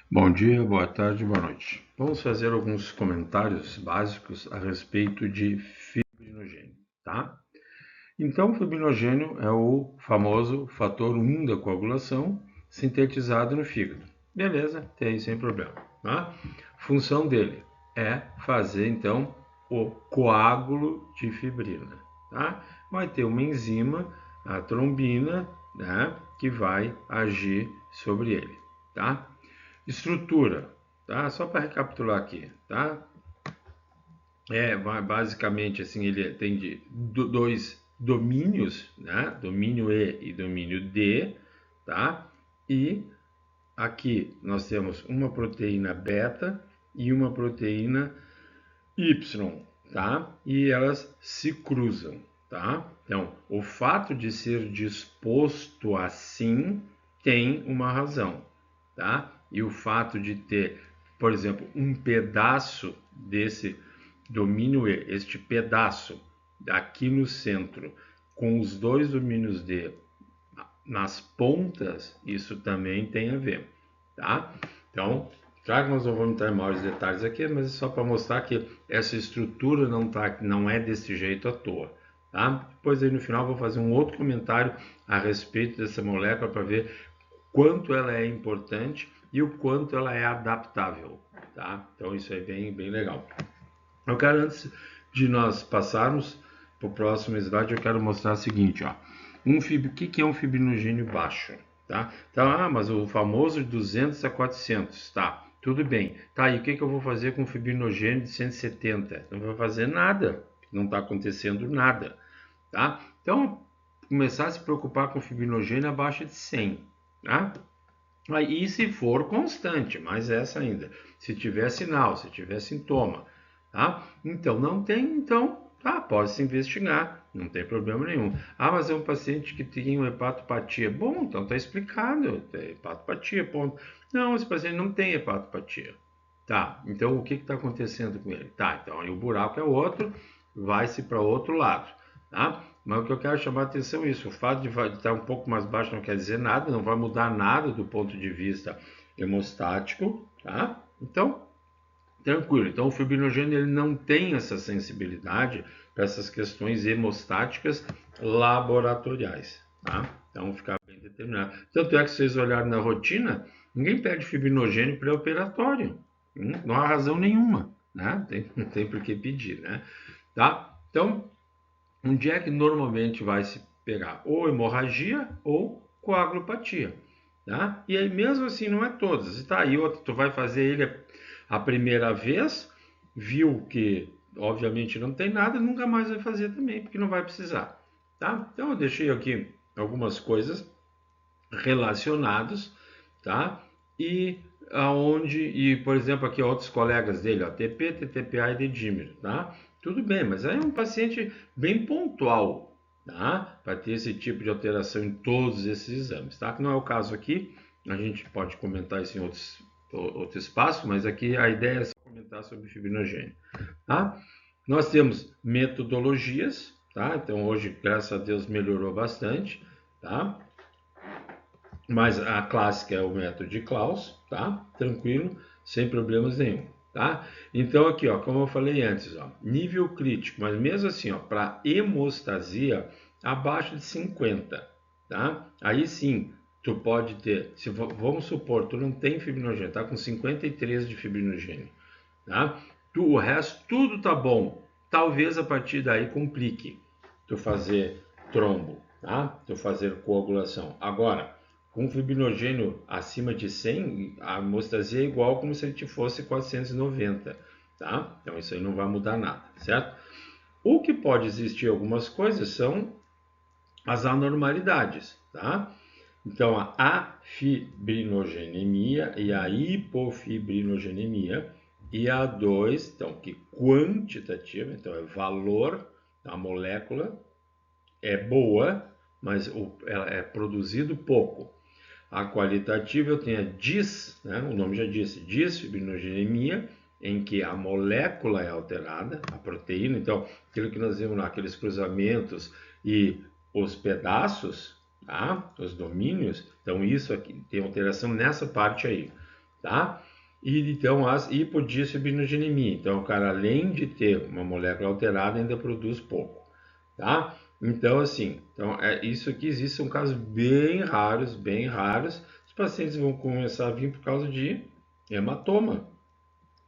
Bom dia, boa tarde, boa noite. Vamos fazer alguns comentários básicos a respeito de fibrinogênio, tá? Então, o fibrinogênio é o famoso fator 1 da coagulação sintetizado no fígado. Beleza, tem aí sem problema, tá? Função dele é fazer, então, o coágulo de fibrina, tá? Vai ter uma enzima, a trombina, né, que vai agir sobre ele, tá? Estrutura, tá? Só para recapitular aqui, tá? Basicamente assim, ele tem dois domínios, né? Domínio E e domínio D, tá? E aqui nós temos uma proteína beta e uma proteína Y, tá? E elas se cruzam, tá? Então, o fato de ser disposto assim tem uma razão, tá? E o fato de ter, por exemplo, um pedaço desse domínio E, este pedaço aqui no centro, com os dois domínios D nas pontas, isso também tem a ver, tá? Então, claro que nós não vamos entrar em maiores detalhes aqui, mas é só para mostrar que essa estrutura não é desse jeito à toa, tá? Depois aí no final vou fazer um outro comentário a respeito dessa molécula para ver quanto ela é importante e o quanto ela é adaptável, tá? Então isso é bem legal. Eu quero, antes de nós passarmos para o próximo slide, eu quero mostrar o seguinte, ó. O que é um fibrinogênio baixo? Tá? Então, mas o famoso de 200 a 400, tá? Tudo bem. Tá, e o que eu vou fazer com o fibrinogênio de 170? Não vou fazer nada, não está acontecendo nada, tá? Então, começar a se preocupar com o fibrinogênio abaixo de 100, tá? E se for constante, mais essa ainda, se tiver sinal, se tiver sintoma, tá? Então, não tem, então, tá, pode se investigar, não tem problema nenhum. Ah, mas é um paciente que tem uma hepatopatia. Bom, então tá explicado, é hepatopatia, ponto. Não, esse paciente não tem hepatopatia. Tá, então o que está acontecendo com ele? Tá, então aí o buraco é outro, vai-se para outro lado, tá? Mas o que eu quero chamar a atenção é isso, o fato de estar um pouco mais baixo não quer dizer nada, não vai mudar nada do ponto de vista hemostático, tá? Então, tranquilo. Então, o fibrinogênio ele não tem essa sensibilidade para essas questões hemostáticas laboratoriais, tá? Então, ficar bem determinado. Tanto é que, se vocês olharem na rotina, ninguém pede fibrinogênio pré-operatório. Não há razão nenhuma, né? Não tem por que pedir, né? Tá? Então, onde é que normalmente vai se pegar? Ou hemorragia ou coagulopatia, tá? E aí, mesmo assim, não é todas. E tá aí outra, tu vai fazer ele a primeira vez, viu que obviamente não tem nada, nunca mais vai fazer também, porque não vai precisar, tá? Então eu deixei aqui algumas coisas relacionadas, tá? E por exemplo, aqui outros colegas dele, ó, TP, TTPA e dedímero, tá? Tudo bem, mas aí é um paciente bem pontual, tá? Para ter esse tipo de alteração em todos esses exames, tá? Que não é o caso aqui, a gente pode comentar isso em outro espaço, mas aqui a ideia é só comentar sobre fibrinogênio, tá? Nós temos metodologias, tá? Então hoje, graças a Deus, melhorou bastante, tá? Mas a clássica é o método de Klaus, tá? Tranquilo, sem problemas nenhum, tá? Então aqui, ó, como eu falei antes, ó, nível crítico, mas mesmo assim, ó, para hemostasia abaixo de 50, tá? Aí sim, tu pode ter, vamos supor, tu não tem fibrinogênio, tá com 53 de fibrinogênio, tá? O resto tudo tá bom. Talvez a partir daí complique tu fazer trombo, tá? Tu fazer coagulação. Agora, com fibrinogênio acima de 100, a hemostasia é igual como se a gente fosse 490, tá? Então isso aí não vai mudar nada, certo? O que pode existir algumas coisas são as anormalidades, tá? Então a afibrinogenemia e a hipofibrinogenia e a 2, então que quantitativa, então é valor da molécula, é boa, mas ela é produzido pouco. A qualitativa eu tenho a né, o nome já disse, disfibrinogenemia, em que a molécula é alterada, a proteína, então aquilo que nós vemos lá, aqueles cruzamentos e os pedaços, tá? Os domínios, então isso aqui tem alteração nessa parte aí, tá? E então as hipodisfibrinogenemia. Então o cara, além de ter uma molécula alterada, ainda produz pouco, tá? Então assim, é isso aqui existe, são casos bem raros, bem raros. Os pacientes vão começar a vir por causa de hematoma,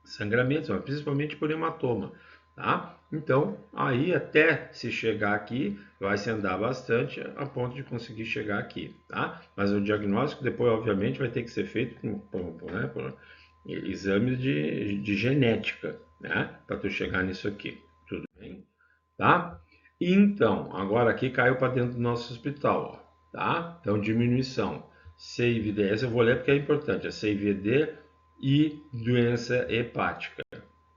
sangramentos, mas principalmente por hematoma, tá? Então, aí até se chegar aqui, vai se andar bastante a ponto de conseguir chegar aqui, tá? Mas o diagnóstico depois, obviamente, vai ter que ser feito por exames de genética, né? Para tu chegar nisso aqui, tudo bem? Tá? Então, agora aqui caiu para dentro do nosso hospital, ó, tá? Então, diminuição. CIVD, essa eu vou ler porque é importante, é CIVD e doença hepática,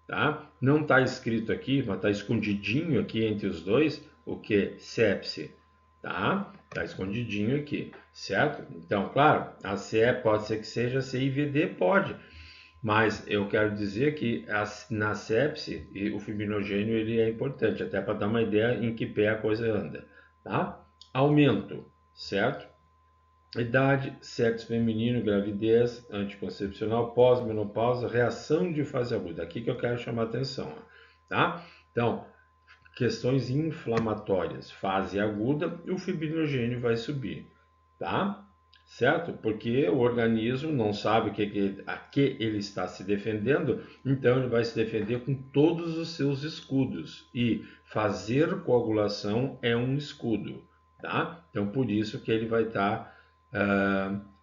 tá? Não está escrito aqui, mas está escondidinho aqui entre os dois, o que? Sepse, tá? Está escondidinho aqui, certo? Então, claro, a CE pode ser que seja CIVD, pode, mas eu quero dizer que na sepse o fibrinogênio ele é importante, até para dar uma ideia em que pé a coisa anda, tá? Aumento, certo? Idade, sexo feminino, gravidez, anticoncepcional, pós-menopausa, reação de fase aguda. Aqui que eu quero chamar a atenção, tá? Então, questões inflamatórias, fase aguda, o fibrinogênio vai subir, tá? Certo? Porque o organismo não sabe a que ele está se defendendo, então ele vai se defender com todos os seus escudos. E fazer coagulação é um escudo, tá? Então por isso que ele vai estar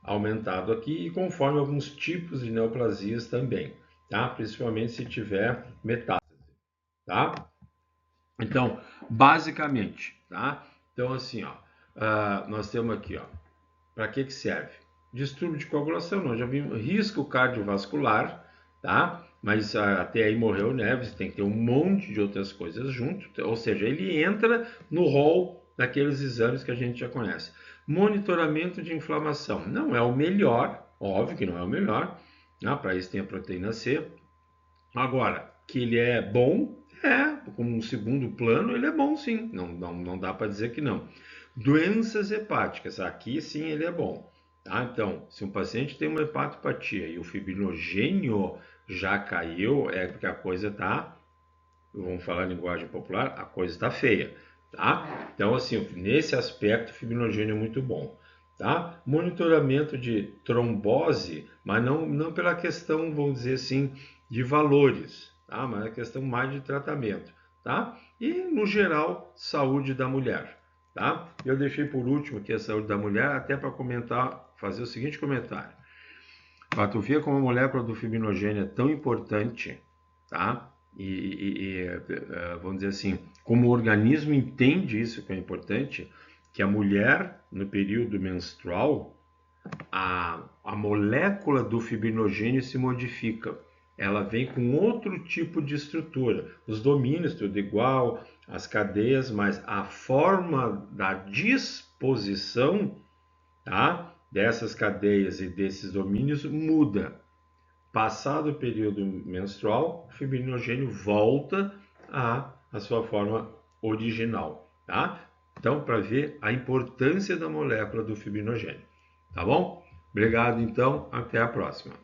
aumentado aqui e conforme alguns tipos de neoplasias também, tá? Principalmente se tiver metástase, tá? Então, basicamente, tá? Então assim, ó, nós temos aqui, ó, para que serve? Distúrbio de coagulação, nós já vimos risco cardiovascular, tá? Mas até aí morreu Neves, tem que ter um monte de outras coisas junto, ou seja, ele entra no rol daqueles exames que a gente já conhece. Monitoramento de inflamação, não é o melhor, óbvio que não é o melhor, né? Para isso tem a proteína C. Agora, que ele é bom, como um segundo plano, ele é bom sim, não dá para dizer que não. Doenças hepáticas, aqui sim ele é bom. Tá? Então, se um paciente tem uma hepatopatia e o fibrinogênio já caiu, é porque a coisa está, vamos falar em linguagem popular, a coisa está feia. Tá? Então, assim, nesse aspecto, o fibrinogênio é muito bom. Tá? Monitoramento de trombose, mas não pela questão, vamos dizer assim, de valores, tá? Mas a questão mais de tratamento. Tá? E, no geral, saúde da mulher. Tá? Eu deixei por último aqui a saúde da mulher, até para comentar, fazer o seguinte comentário. Para tu ver como a molécula do fibrinogênio é tão importante, tá? Vamos dizer assim, como o organismo entende isso que é importante, que a mulher, no período menstrual, a molécula do fibrinogênio se modifica. Ela vem com outro tipo de estrutura. Os domínios, tudo igual, as cadeias, mas a forma da disposição, tá, dessas cadeias e desses domínios muda. Passado o período menstrual, o fibrinogênio volta à sua forma original, tá? Então, para ver a importância da molécula do fibrinogênio, tá bom? Obrigado, então, até a próxima.